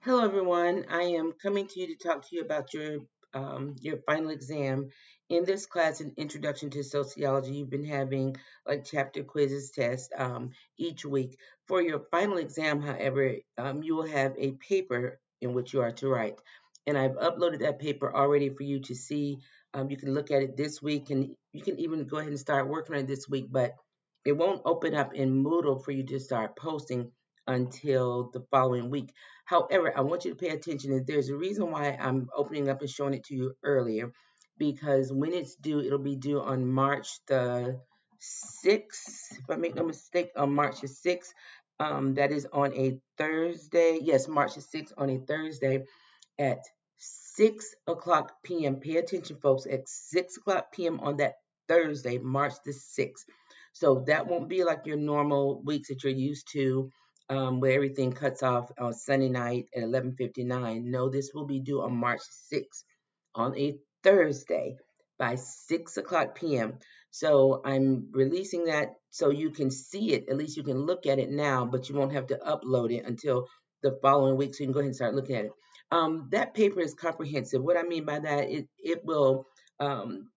Hello, everyone. I am coming to you to talk to you about your final exam. In this class, an introduction to sociology, you've been having like chapter quizzes, tests each week. For your final exam, however, you will have a paper in which you are to write, and I've uploaded that paper already for you to see. You can look at it this week, and you can even go ahead and start working on it this week. But it won't open up in Moodle for you to start posting until the following week. However, I want you to pay attention that there's a reason why I'm opening up and showing it to you earlier, because when it's due, it'll be due on March the 6th, if I make no mistake, on March the 6th. That is on a Thursday. Yes, March the 6th on a Thursday at 6 o'clock p.m. Pay attention, folks, at 6 o'clock p.m. on that Thursday, March the 6th. So that won't be like your normal weeks that you're used to, where everything cuts off on Sunday night at 11:59. No, this will be due on March 6th on a Thursday by 6 o'clock p.m. So I'm releasing that so you can see it. At least you can look at it now, but you won't have to upload it until the following week. So you can go ahead and start looking at it. That paper is comprehensive. What I mean by that, it will um,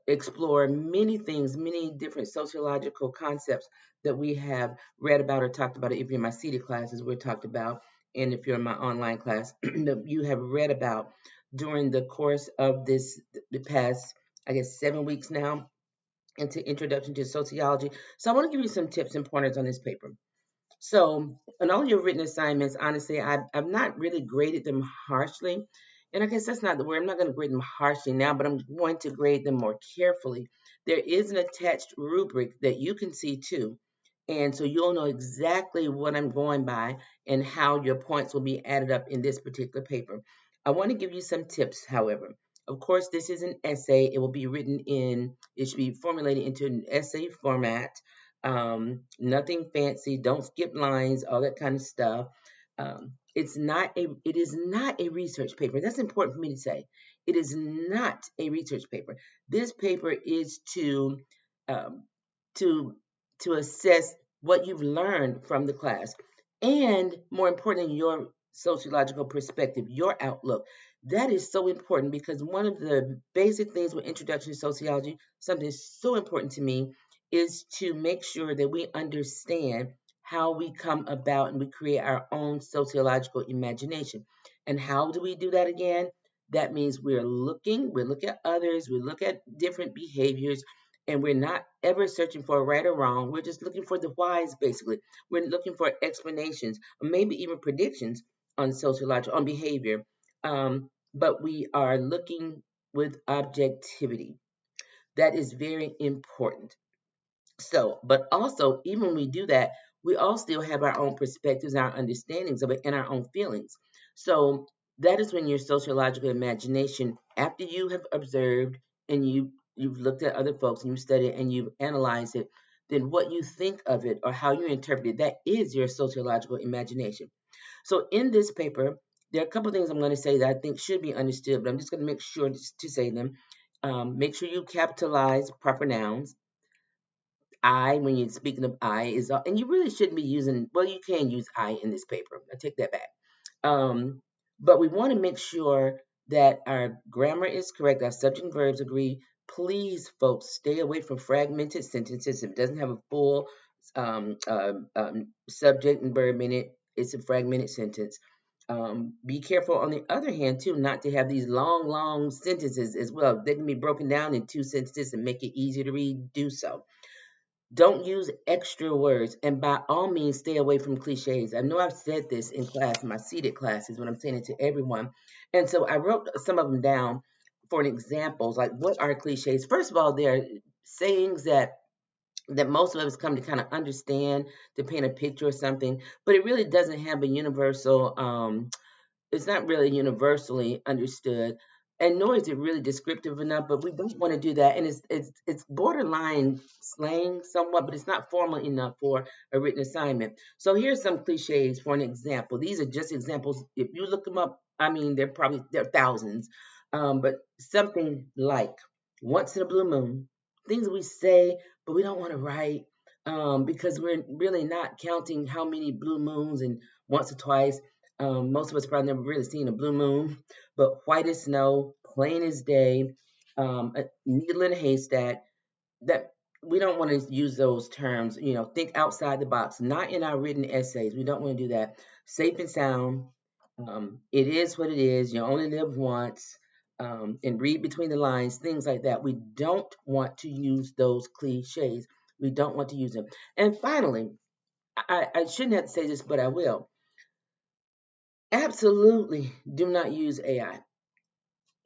explore many things, many different sociological concepts that we have read about or talked about. If you're in my seated classes, we're talked about, and if you're in my online class, you have read about during the course of the past, I guess, 7 weeks now into Introduction to Sociology. So I want to give you some tips and pointers on this paper. So, on all your written assignments, honestly, I've not really graded them harshly. And I guess that's not the word. I'm not going to grade them harshly now, but I'm going to grade them more carefully. There is an attached rubric that you can see too. And so you'll know exactly what I'm going by and how your points will be added up in this particular paper. I want to give you some tips, however. Of course, this is an essay. It will be written it should be formulated into an essay format, nothing fancy. Don't skip lines, all that kind of stuff. It is not a research paper. That's important for me to say. It is not a research paper. This paper is um, to to assess what you've learned from the class, and more importantly, your sociological perspective, your outlook. That is so important because one of the basic things with introduction to sociology, something so important to me, is to make sure that we understand how we come about and we create our own sociological imagination. And how do we do that again? That means we look at others, we look at different behaviors, and we're not ever searching for right or wrong. We're just looking for the whys, basically. We're looking for explanations or maybe even predictions on sociological, on behavior. But we are looking with objectivity. That is very important. So, but also, even when we do that, we all still have our own perspectives, our understandings of it, and our own feelings. So, that is when your sociological imagination, after you have observed and you've looked at other folks and you studied and you've analyzed it, then what you think of it or how you interpret it, that is your sociological imagination. So, in this paper, there are a couple of things I'm going to say that I think should be understood, but I'm just going to make sure to say them. Make sure you capitalize proper nouns. I, when you're speaking of I, and you really shouldn't be using, well, you can use I in this paper. I take that back. Um, but we want to make sure that our grammar is correct, our subject and verbs agree. Please, folks, stay away from fragmented sentences. If it doesn't have a full subject and verb in it, it's a fragmented sentence. Be careful, on the other hand, too, not to have these long, long sentences as well. They can be broken down in two sentences and make it easier to read. Do so. Don't use extra words, and by all means, stay away from cliches. I know I've said this in class, in my seated classes, when I'm saying it to everyone. And so I wrote some of them down for an examples, like what are cliches? First of all, they're sayings that most of us come to kind of understand, to paint a picture or something, but it really doesn't have a universal it's not really universally understood, and nor is it really descriptive enough. But we don't want to do that, and it's borderline slang somewhat, but it's not formal enough for a written assignment. So here's some cliches for an example. These are just examples. If you look them up, I mean, they're thousands, but something like once in a blue moon, things we say, but we don't want to write. Because we're really not counting how many blue moons and once or twice. Most of us probably never really seen a blue moon, but white as snow, plain as day, a needle in a haystack. That we don't want to use those terms. Think outside the box, not in our written essays. We don't want to do that. Safe and sound. It is what it is. You only live once. And read between the lines, things like that. We don't want to use those cliches. We don't want to use them. And finally, I shouldn't have to say this, but I will. Absolutely do not use AI.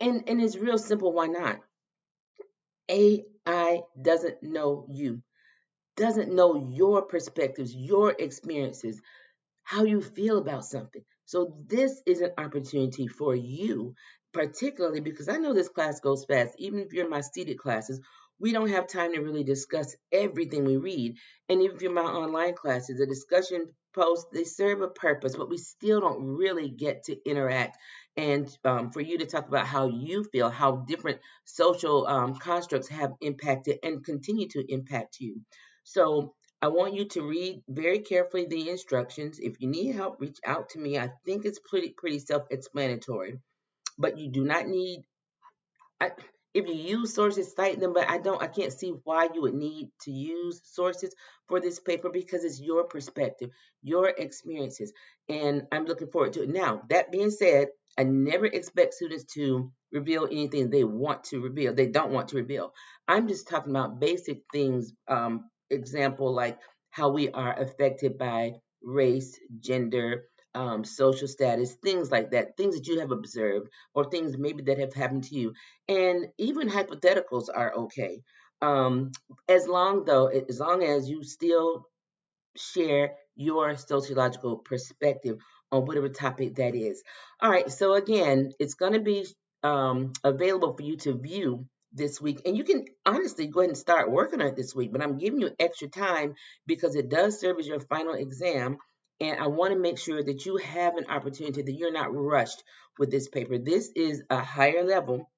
And it's real simple. Why not? AI doesn't know you, doesn't know your perspectives, your experiences, how you feel about something. So this is an opportunity for you, particularly because I know this class goes fast. Even if you're in my seated classes, we don't have time to really discuss everything we read. And even if you're in my online classes, the discussion posts, they serve a purpose, but we still don't really get to interact. And for you to talk about how you feel, how different social constructs have impacted and continue to impact you. So I want you to read very carefully the instructions. If you need help, reach out to me. I think it's pretty self-explanatory, but you do not need I, if you use sources, cite them, but I can't see why you would need to use sources for this paper because it's your perspective, your experiences, and I'm looking forward to it. Now, that being said, I never expect students to reveal anything they want to reveal. They don't want to reveal. I'm just talking about basic things. Example like how we are affected by race, gender, social status, things like that, things that you have observed or things maybe that have happened to you, and even hypotheticals are okay. Um, as long as you still share your sociological perspective on whatever topic that is. All right, so again, it's going to be available for you to view this week, and you can honestly go ahead and start working on it this week. But I'm giving you extra time because it does serve as your final exam, and I want to make sure that you have an opportunity, that you're not rushed with this paper. This is a higher level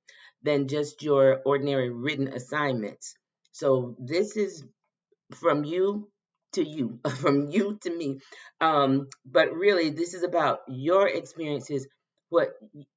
than just your ordinary written assignments. So this is from you to you, from you to me. But really, this is about your experiences, what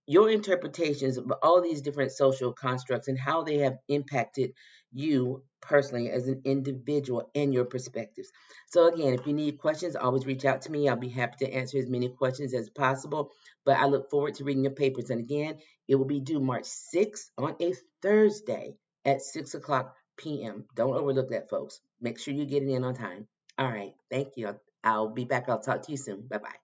your interpretations of all these different social constructs and how they have impacted you personally as an individual and your perspectives. So again, if you need questions, always reach out to me. I'll be happy to answer as many questions as possible. But I look forward to reading your papers. And again, it will be due March 6th on a Thursday at 6 o'clock p.m. Don't overlook that, folks. Make sure you get it in on time. All right. Thank you. I'll be back. I'll talk to you soon. Bye bye.